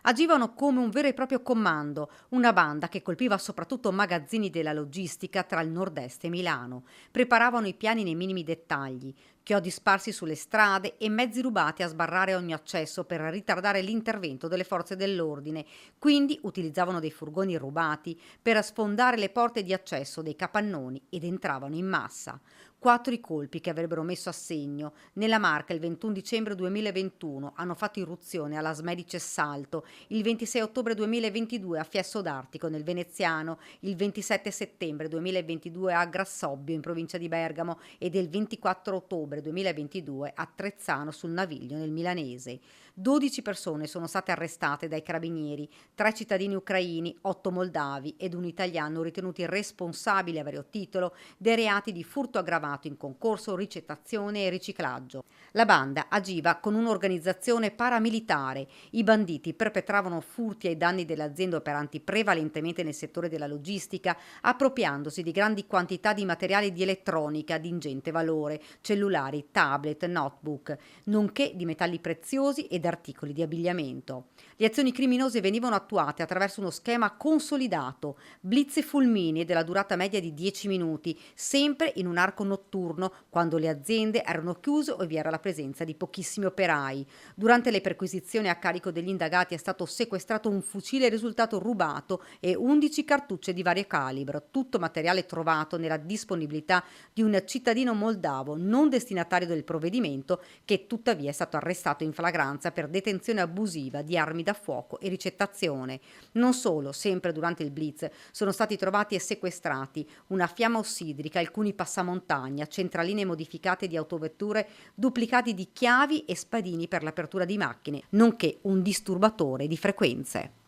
Agivano come un vero e proprio comando, una banda che colpiva soprattutto magazzini della logistica tra il nord-est e Milano. Preparavano i piani nei minimi dettagli, chiodi sparsi sulle strade e mezzi rubati a sbarrare ogni accesso per ritardare l'intervento delle forze dell'ordine. Quindi utilizzavano dei furgoni rubati per sfondare le porte di accesso dei capannoni ed entravano in massa. Quattro i colpi che avrebbero messo a segno. Nella Marca il 21 dicembre 2021 hanno fatto irruzione alla Smedice Salto, il 26 ottobre 2022 a Fiesso d'Artico nel Veneziano, il 27 settembre 2022 a Grassobbio in provincia di Bergamo ed il 24 ottobre 2022 a Trezzano sul Naviglio nel Milanese. 12 persone sono state arrestate dai carabinieri, 3 cittadini ucraini, 8 moldavi ed un italiano ritenuti responsabili a vario titolo dei reati di furto aggravato in concorso, ricettazione e riciclaggio. La banda agiva con un'organizzazione paramilitare. I banditi perpetravano furti ai danni delle aziende operanti prevalentemente nel settore della logistica, appropriandosi di grandi quantità di materiali di elettronica di ingente valore, cellulari, tablet, notebook, nonché di metalli preziosi ed articoli di abbigliamento. Le azioni criminose venivano attuate attraverso uno schema consolidato, blitz e fulmini della durata media di 10 minuti, sempre in un arco notturno, quando le aziende erano chiuse o vi era la presenza di pochissimi operai. Durante le perquisizioni a carico degli indagati è stato sequestrato un fucile risultato rubato e 11 cartucce di vario calibro, tutto materiale trovato nella disponibilità di un cittadino moldavo non destinatario del provvedimento, che tuttavia è stato arrestato in flagranza per detenzione abusiva di armi da fuoco e ricettazione. Non solo, sempre durante il blitz sono stati trovati e sequestrati una fiamma ossidrica, alcuni passamontagna, centraline modificate di autovetture, duplicati di chiavi e spadini per l'apertura di macchine, nonché un disturbatore di frequenze.